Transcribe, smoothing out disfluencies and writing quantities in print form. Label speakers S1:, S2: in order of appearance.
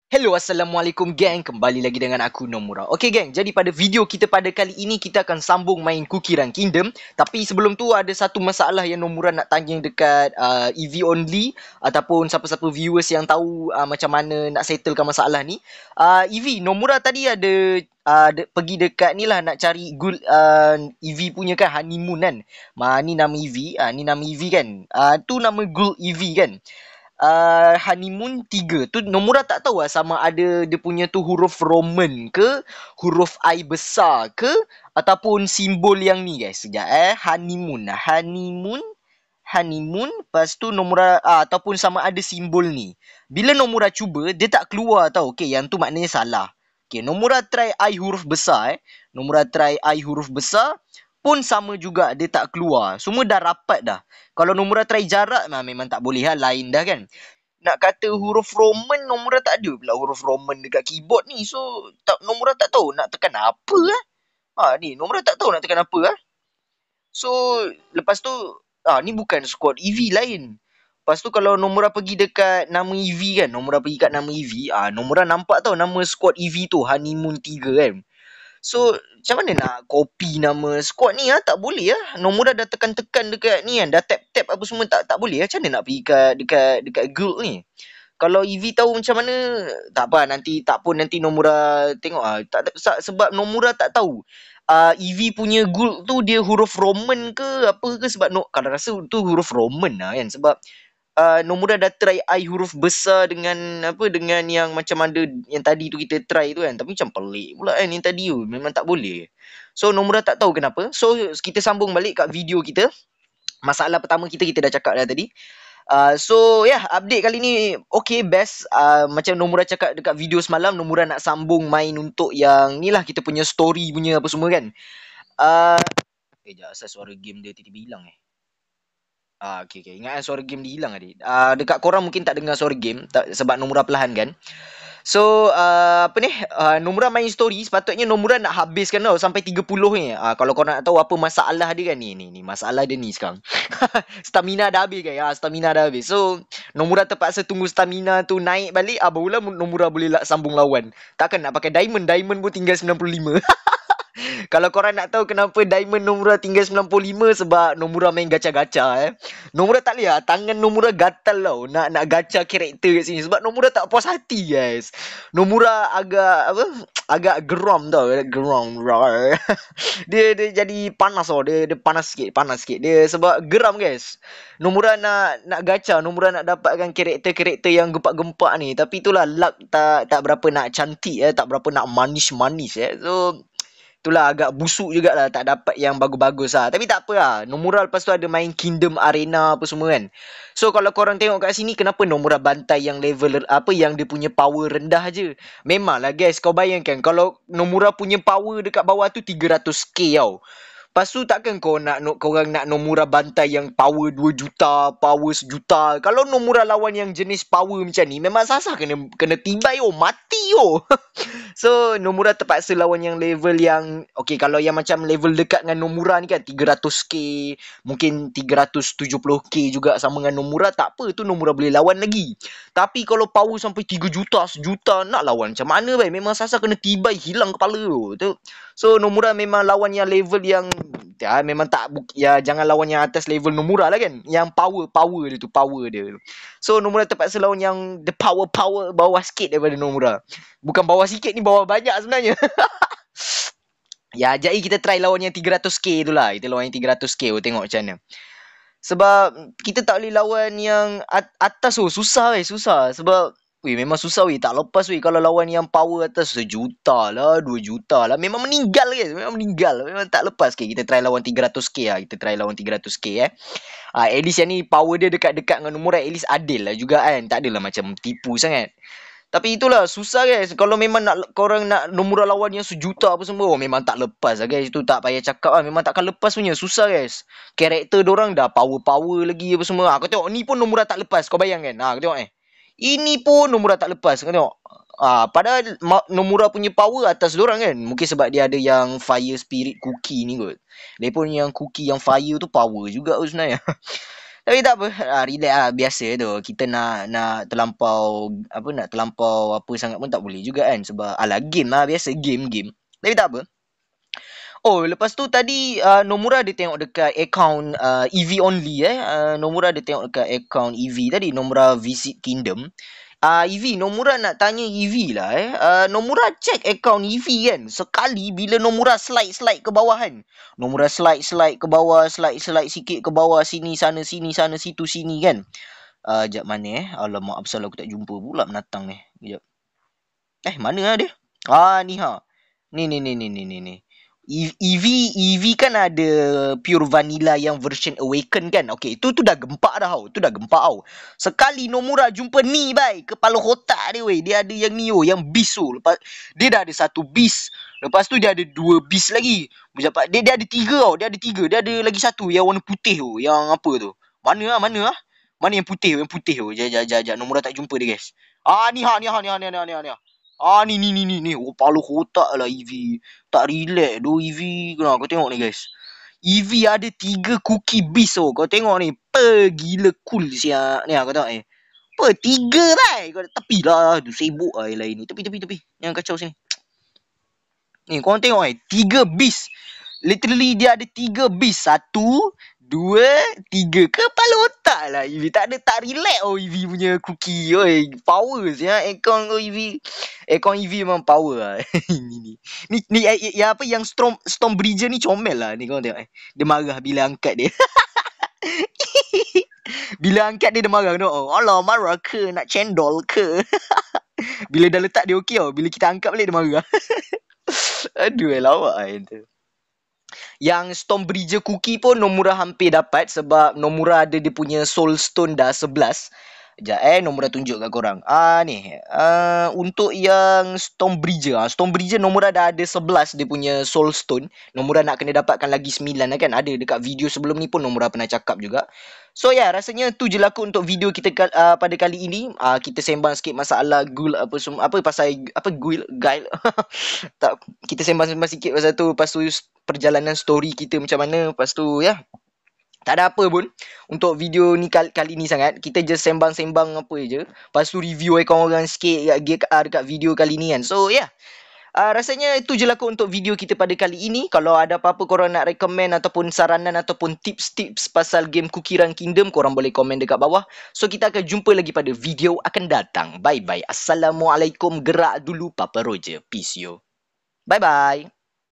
S1: Hello, Assalamualaikum gang. Kembali lagi dengan aku Nomura. Okay gang, jadi pada video kita pada kali ini kita akan sambung main Cookie Run Kingdom. Tapi sebelum tu ada satu masalah yang Nomura nak tanya dekat EV Only ataupun siapa-siapa viewers yang tahu macam mana nak settlekan masalah ni. EV, Nomura tadi ada pergi dekat ni lah nak cari gold EV punya kan, honeymoon kan. Ni nama EV, ni nama EV kan. Tu nama gold EV kan. Honeymoon 3 tu Nomura tak tahu lah sama ada dia punya tu huruf Roman ke, huruf I besar ke, ataupun simbol yang ni guys. Sekejap honeymoon honeymoon lepas tu Nomura ataupun sama ada simbol ni. Bila Nomura cuba dia tak keluar tau. Okay, yang tu maknanya salah. Okay, Nomura try I huruf besar Nomura try I huruf besar pun sama juga, dia tak keluar. Semua dah rapat dah. Kalau Nomura try jarak memang tak boleh lah, lain dah kan. Nak kata huruf Roman, Nomura tak ada pula huruf Roman dekat keyboard ni. So Nomura tak tahu nak tekan apa ni Nomura tak tahu nak tekan apa So lepas tu ni bukan squad EV, lain. Lepas tu kalau Nomura pergi dekat nama EV kan, Nomura pergi kat nama EV, Nomura nampak tau nama squad EV tu Honeymoon 3 kan. So macam mana nak copy nama squad ni Tak boleh Nomura dah tekan-tekan dekat ni kan, dah tap-tap apa semua, tak boleh Macam mana nak pergi dekat guild ni. Kalau EV tahu macam mana, tak apa, nanti Nomura tengok sebab Nomura tak tahu EV punya guild tu dia huruf Roman ke apa ke, sebab kalau rasa tu huruf Roman kan, sebab Nomura dah try I huruf besar dengan dengan yang macam ada yang tadi tu kita try tu kan, tapi macam pelik pula kan yang tadi tu, memang tak boleh. So Nomura tak tahu kenapa. So kita sambung balik kat video kita. Masalah pertama kita dah cakap dah tadi. So update kali ni okay, best. Macam Nomura cakap dekat video semalam, Nomura nak sambung main untuk yang ni lah, kita punya story punya apa semua kan. Sekejap, asal suara game dia tiba-tiba hilang okay. Ingat suara game dia hilang tadi. Dekat korang mungkin tak dengar suara game sebab Nomura perlahan kan. So Nomura main story, sepatutnya Nomura nak habiskan tau sampai 30 ni. Kalau korang nak tahu apa masalah dia kan, ni masalah dia ni sekarang. Stamina dah habis kan. Stamina dah habis. So Nomura terpaksa tunggu stamina tu naik balik, barulah Nomura boleh sambung lawan. Takkan nak pakai diamond pun tinggal 95. Kalau korang nak tahu kenapa diamond Nomura tinggal 95, sebab Nomura main gacha-gacha Nomura tak boleh tangan Nomura gatal tau nak gacha karakter kat sini, sebab Nomura tak puas hati guys. Nomura agak geram tau, geram. dia jadi panas tau, dia panas sikit dia, sebab geram guys. Nomura nak gacha, Nomura nak dapatkan karakter yang gempak-gempak ni, tapi itulah luck tak berapa nak cantik tak berapa nak manis-manis So itulah agak busuk jugalah, tak dapat yang bagus-bagus Tapi tak apa Nomura lepas tu ada main Kingdom Arena apa semua kan. So kalau korang tengok kat sini, kenapa Nomura bantai yang level yang dia punya power rendah je. Memanglah guys, kau bayangkan kalau Nomura punya power dekat bawah tu 300k tau. Lepas tu takkan korang nak Nomura bantai yang power 2 juta, power 1 juta. Kalau Nomura lawan yang jenis power macam ni, memang sasar kena tibai mati So Nomura terpaksa lawan yang level yang okay, kalau yang macam level dekat dengan Nomura ni kan 300k, mungkin 370k juga sama dengan Nomura, tak apa, tu Nomura boleh lawan lagi. Tapi kalau power sampai 3 juta, 1 juta, nak lawan macam mana baik? Memang sasar kena tibai, hilang kepala tu. So Nomura memang lawan yang level yang memang tak jangan lawan yang atas level Nomura lah kan, yang power dia. So Nomura terpaksa lawan yang the power bawah sikit daripada Nomura. Bukan bawah sikit ni, bawah banyak sebenarnya. Jadi kita try lawan yang 300k tu lah. Kita lawan yang 300k tengok macam mana. Sebab kita tak boleh lawan yang atas susah sebab memang susah tak lepas kalau lawan yang power atas 1 juta lah, 2 juta lah, memang meninggal guys, memang tak lepas. Kita try lawan 300k at least yang ni power dia dekat-dekat dengan Nomura, at least adil lah juga kan, tak adalah macam tipu sangat. Tapi itulah susah guys. Kalau memang korang nak Nomura lawan yang 1 juta apa semua, memang tak lepas lah guys. Itu tak payah cakap memang takkan lepas punya. Susah guys. Karakter dorang dah power lagi apa semua. Kau tengok ni pun Nomura tak lepas. Kau bayangkan. Kau tengok ini pun Nomura tak lepas. Kau tengok. Padahal Nomura punya power atas dorang kan. Mungkin sebab dia ada yang Fire Spirit Cookie ni kot. Dia pun yang Cookie yang Fire tu power juga sebenarnya. Tapi tak apa, relax lah, biasa tu. Kita nak terlampau apa sangat pun tak boleh juga kan, sebab game lah, biasa game. Tapi tak apa. Oh, lepas tu tadi Nomura dia tengok dekat account EV only Nomura dia tengok dekat account EV tadi, Nomura Visit Kingdom. EV, Nomura nak tanya EV lah Nomura check account EV kan. Sekali bila Nomura slide ke bawah kan. Nomura slide ke bawah, slide sikit ke bawah, sini sana situ sini kan. Jap mana alamak, apasal aku tak jumpa pula menatang ni. Jap. Mana lah dia? Ni ha. Ni. EV kan ada pure vanilla yang version awaken kan. Okay, itu dah gempak dah tau. Sekali Nomura jumpa ni bai, kepala otak dia weh. Dia ada yang ni yang beast tu. Lepas dia dah ada satu beast. Lepas tu dia ada 2 beast lagi. Dia ada 3 tau. Dia ada lagi satu yang warna putih tu. Yang apa tu? Mana Mana yang putih tu? Jap. Nomura tak jumpa dia guys. Ni. Ni. Oh, kepala otak lah EV. Tak relax do EV. Kau tengok ni guys. EV ada 3 cookie beast Kau tengok ni. Gila cool siap. Ni kau tengok ni. 3 bai. Kau tepi lah. Tu sibuk lah yang lain ni. Tepi. Yang kacau sini. Ni kau tengok ni. 3 beast. Literally dia ada 3 beast. 1, 2, 3. Kepala otak lah EV. Tak relax EV punya cookie. Oi, power ya account EV. Account EV memang power lah. Ni apa yang Stormbreaker ni comel lah. Ni kau tengok dia marah bila angkat dia. Bila angkat dia marah no. Alah, marah ke? Nak cendol ke? Bila dah letak dia okey tau. Bila kita angkat balik dia marah. Aduh, lawak itu. Yang Stormbreaker cookie pun Nomura hampir dapat sebab Nomura ada dia punya soul stone dah 11. Sekejap Nomura tunjuk kat korang. Ni. Untuk yang Stormbreaker Nomura dah ada 11 dia punya soul stone. Nomura nak kena dapatkan lagi 9 lah kan. Ada dekat video sebelum ni pun Nomura pernah cakap juga. So rasanya tu je lah untuk video kita pada kali ini. Kita sembang sikit masalah ghoul apa semua. Apa pasal ghoul guile. Tak, kita sembang-sembang sikit pasal tu. Lepas tu perjalanan story kita macam mana. Lepas tu tak ada apa pun untuk video ni kali ni sangat. Kita just sembang-sembang apa je. Lepas tu review orang sikit dekat video kali ni kan. So rasanya itu je lah untuk video kita pada kali ini. Kalau ada apa-apa korang nak recommend ataupun saranan ataupun tips-tips pasal game Cookie Run Kingdom, korang boleh komen dekat bawah. So kita akan jumpa lagi pada video akan datang. Bye-bye. Assalamualaikum. Gerak dulu Papa Roger. Peace yo. Bye-bye.